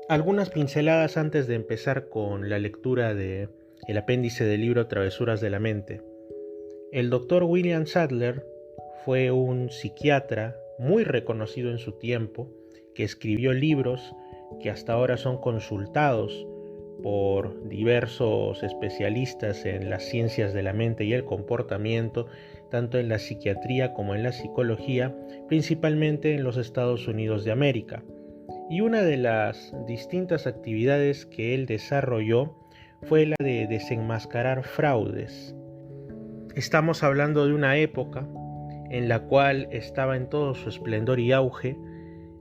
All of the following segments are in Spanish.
Algunas pinceladas antes de empezar con la lectura de el apéndice del libro Travesuras de la Mente. El doctor William Sadler fue un psiquiatra muy reconocido en su tiempo, que escribió libros que hasta ahora son consultados por diversos especialistas en las ciencias de la mente y el comportamiento, tanto en la psiquiatría como en la psicología, principalmente en los Estados Unidos de América. Y una de las distintas actividades que él desarrolló fue la de desenmascarar fraudes. Estamos hablando de una época en la cual estaba en todo su esplendor y auge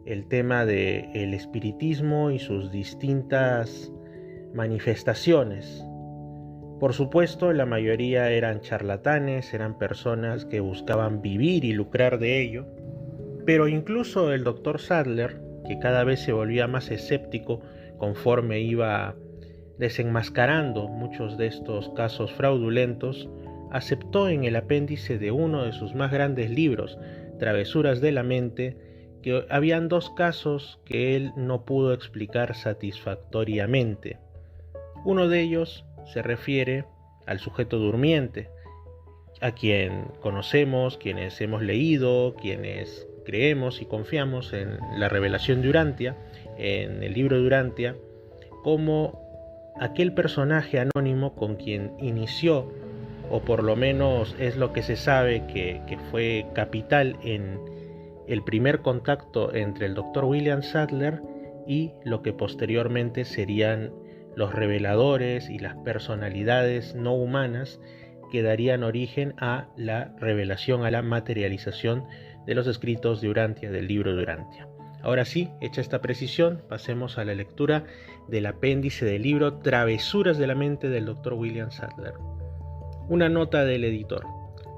el tema del espiritismo y sus distintas manifestaciones. Por supuesto, la mayoría eran charlatanes, eran personas que buscaban vivir y lucrar de ello, pero incluso el doctor Sadler, que cada vez se volvía más escéptico conforme iba desenmascarando muchos de estos casos fraudulentos, aceptó en el apéndice de uno de sus más grandes libros, Travesuras de la Mente, que habían dos casos que él no pudo explicar satisfactoriamente. Uno de ellos se refiere al sujeto durmiente, a quien conocemos, quienes hemos leído, quienes creemos y confiamos en la revelación de Urantia, en el libro de Urantia, como aquel personaje anónimo con quien inició, o por lo menos es lo que se sabe que fue capital en el primer contacto entre el Dr. William Sadler y lo que posteriormente serían los reveladores y las personalidades no humanas que darían origen a la revelación, a la materialización de los escritos de Urantia, del libro de Urantia. Ahora sí, hecha esta precisión, pasemos a la lectura del apéndice del libro Travesuras de la Mente del Dr. William Sadler. Una nota del editor.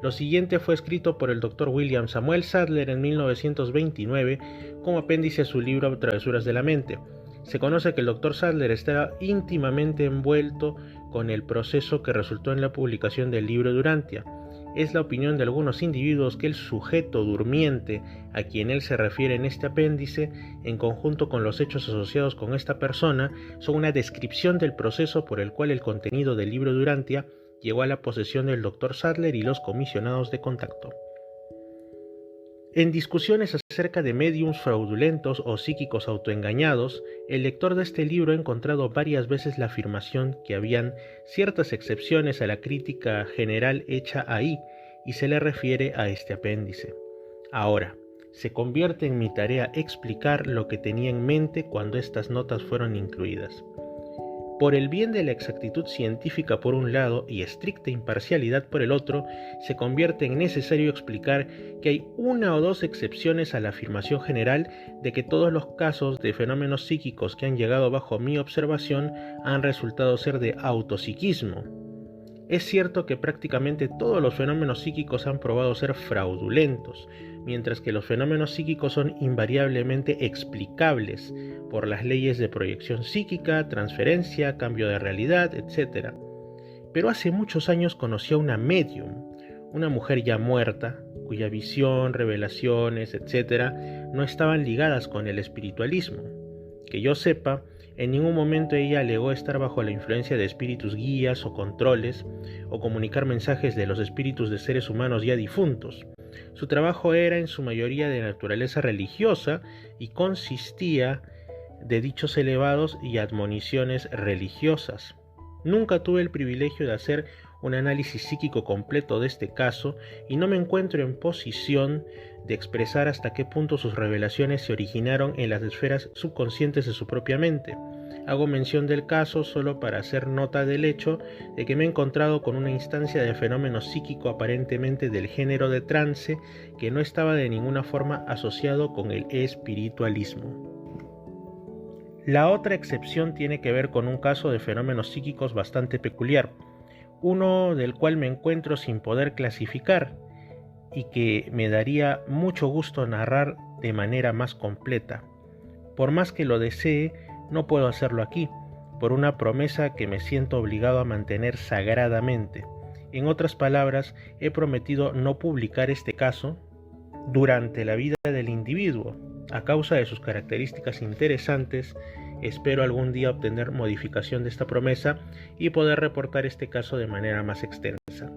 Lo siguiente fue escrito por el Dr. William Samuel Sadler en 1929 como apéndice a su libro Travesuras de la Mente. Se conoce que el Dr. Sadler estaba íntimamente envuelto con el proceso que resultó en la publicación del libro de Urantia. Es la opinión de algunos individuos que el sujeto durmiente a quien él se refiere en este apéndice, en conjunto con los hechos asociados con esta persona, son una descripción del proceso por el cual el contenido del libro de Urantia llegó a la posesión del Dr. Sadler y los comisionados de contacto. En discusiones acerca de médiums fraudulentos o psíquicos autoengañados, el lector de este libro ha encontrado varias veces la afirmación que habían ciertas excepciones a la crítica general hecha ahí, y se le refiere a este apéndice. Ahora, se convierte en mi tarea explicar lo que tenía en mente cuando estas notas fueron incluidas. Por el bien de la exactitud científica por un lado y estricta imparcialidad por el otro, se convierte en necesario explicar que hay una o dos excepciones a la afirmación general de que todos los casos de fenómenos psíquicos que han llegado bajo mi observación han resultado ser de autopsiquismo. Es cierto que prácticamente todos los fenómenos psíquicos han probado ser fraudulentos, mientras que los fenómenos psíquicos son invariablemente explicables por las leyes de proyección psíquica, transferencia, cambio de realidad, etc. Pero hace muchos años conocí a una medium, una mujer ya muerta, cuya visión, revelaciones, etc. no estaban ligadas con el espiritualismo. Que yo sepa, en ningún momento ella alegó estar bajo la influencia de espíritus guías o controles, o comunicar mensajes de los espíritus de seres humanos ya difuntos. Su trabajo era en su mayoría de naturaleza religiosa y consistía de dichos elevados y admoniciones religiosas. Nunca tuve el privilegio de hacer un análisis psíquico completo de este caso y no me encuentro en posición de expresar hasta qué punto sus revelaciones se originaron en las esferas subconscientes de su propia mente. Hago mención del caso solo para hacer nota del hecho de que me he encontrado con una instancia de fenómeno psíquico aparentemente del género de trance que no estaba de ninguna forma asociado con el espiritualismo. La otra excepción tiene que ver con un caso de fenómenos psíquicos bastante peculiar, uno del cual me encuentro sin poder clasificar y que me daría mucho gusto narrar de manera más completa. Por más que lo desee, no puedo hacerlo aquí, por una promesa que me siento obligado a mantener sagradamente. En otras palabras, he prometido no publicar este caso durante la vida del individuo, A causa de sus características interesantes, espero algún día obtener modificación de esta promesa y poder reportar este caso de manera más extensa.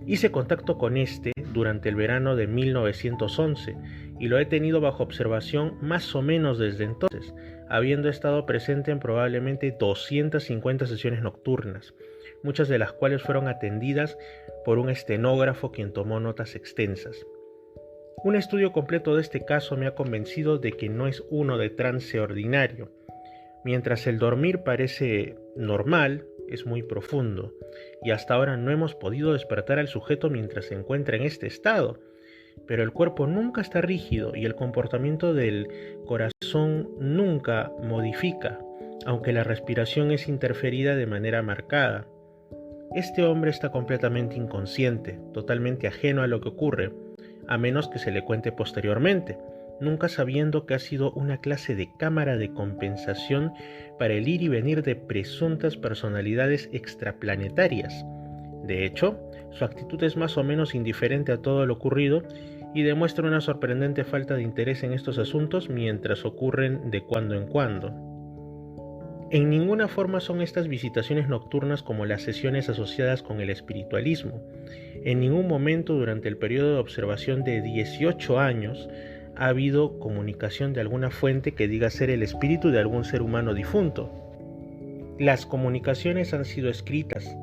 Hice contacto con este durante el verano de 1911 y lo he tenido bajo observación más o menos desde entonces, habiendo estado presente en probablemente 250 sesiones nocturnas, muchas de las cuales fueron atendidas por un estenógrafo quien tomó notas extensas. Un estudio completo de este caso me ha convencido de que no es uno de trance ordinario. Mientras el dormir parece normal, es muy profundo, y hasta ahora no hemos podido despertar al sujeto mientras se encuentra en este estado. Pero el cuerpo nunca está rígido y el comportamiento del corazón nunca modifica, aunque la respiración es interferida de manera marcada. Este hombre está completamente inconsciente, totalmente ajeno a lo que ocurre, a menos que se le cuente posteriormente, nunca sabiendo que ha sido una clase de cámara de compensación para el ir y venir de presuntas personalidades extraplanetarias. De hecho, su actitud es más o menos indiferente a todo lo ocurrido y demuestra una sorprendente falta de interés en estos asuntos mientras ocurren de cuando en cuando. En ninguna forma son estas visitaciones nocturnas como las sesiones asociadas con el espiritualismo. En ningún momento durante el periodo de observación de 18 años ha habido comunicación de alguna fuente que diga ser el espíritu de algún ser humano difunto. Las comunicaciones han sido escritas,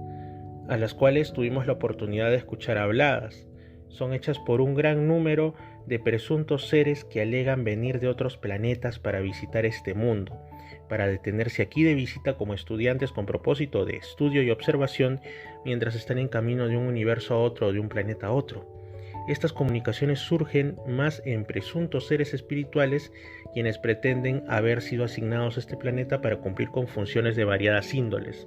a las cuales tuvimos la oportunidad de escuchar habladas. Son hechas por un gran número de presuntos seres que alegan venir de otros planetas para visitar este mundo, para detenerse aquí de visita como estudiantes con propósito de estudio y observación mientras están en camino de un universo a otro o de un planeta a otro. Estas comunicaciones surgen más en presuntos seres espirituales quienes pretenden haber sido asignados a este planeta para cumplir con funciones de variadas índoles.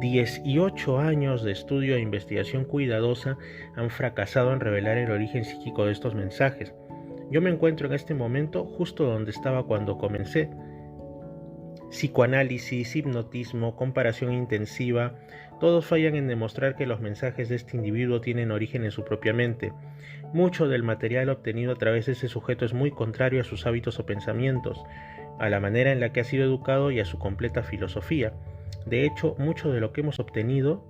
18 años de estudio e investigación cuidadosa han fracasado en revelar el origen psíquico de estos mensajes. Yo me encuentro en este momento justo donde estaba cuando comencé. Psicoanálisis, hipnotismo, comparación intensiva, todos fallan en demostrar que los mensajes de este individuo tienen origen en su propia mente. Mucho del material obtenido a través de ese sujeto es muy contrario a sus hábitos o pensamientos, a la manera en la que ha sido educado y a su completa filosofía. De hecho, mucho de lo que hemos obtenido,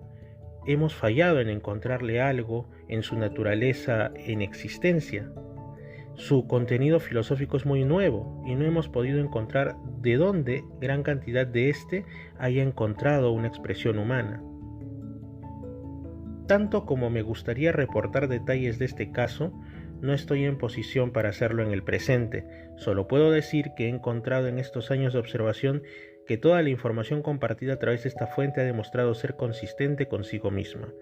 hemos fallado en encontrarle algo en su naturaleza en existencia. Su contenido filosófico es muy nuevo y no hemos podido encontrar de dónde gran cantidad de éste haya encontrado una expresión humana. Tanto como me gustaría reportar detalles de este caso, no estoy en posición para hacerlo en el presente. Solo puedo decir que he encontrado en estos años de observación que toda la información compartida a través de esta fuente ha demostrado ser consistente consigo misma.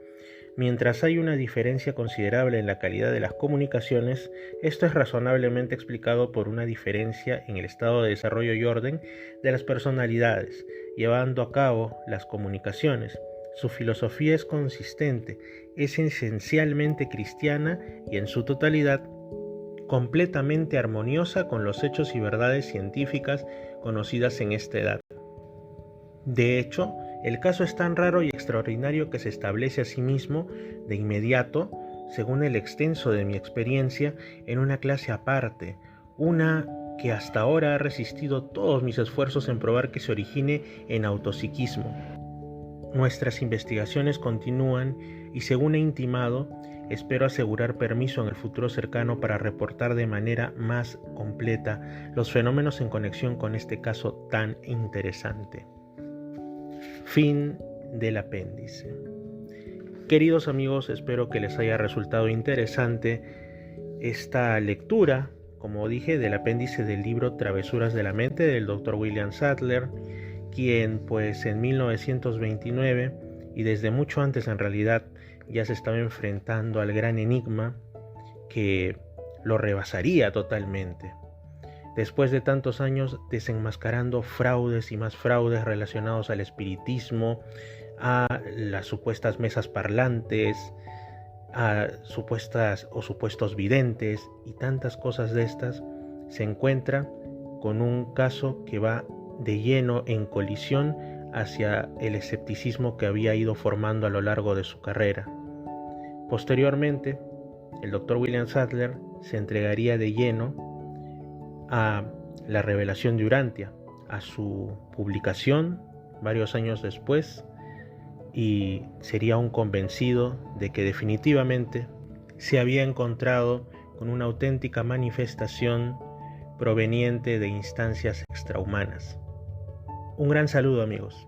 Mientras hay una diferencia considerable en la calidad de las comunicaciones, esto es razonablemente explicado por una diferencia en el estado de desarrollo y orden de las personalidades, llevando a cabo las comunicaciones. Su filosofía es consistente, es esencialmente cristiana y en su totalidad completamente armoniosa con los hechos y verdades científicas conocidas en esta edad. De hecho, el caso es tan raro y extraordinario que se establece a sí mismo, de inmediato, según el extenso de mi experiencia, en una clase aparte, una que hasta ahora ha resistido todos mis esfuerzos en probar que se origine en autopsiquismo. Nuestras investigaciones continúan y, según he intimado, espero asegurar permiso en el futuro cercano para reportar de manera más completa los fenómenos en conexión con este caso tan interesante. Fin del apéndice. Queridos amigos, espero que les haya resultado interesante esta lectura, como dije, del apéndice del libro Travesuras de la Mente del Dr. William Sadler, quien pues en 1929 y desde mucho antes en realidad ya se estaba enfrentando al gran enigma que lo rebasaría totalmente. Después de tantos años desenmascarando fraudes y más fraudes relacionados al espiritismo, a las supuestas mesas parlantes, a supuestas o supuestos videntes y tantas cosas de estas, se encuentra con un caso que va de lleno en colisión hacia el escepticismo que había ido formando a lo largo de su carrera. Posteriormente, el Dr. William Sadler se entregaría de lleno a la revelación de Urantia, a su publicación varios años después, y sería un convencido de que definitivamente se había encontrado con una auténtica manifestación proveniente de instancias extrahumanas. Un gran saludo, amigos.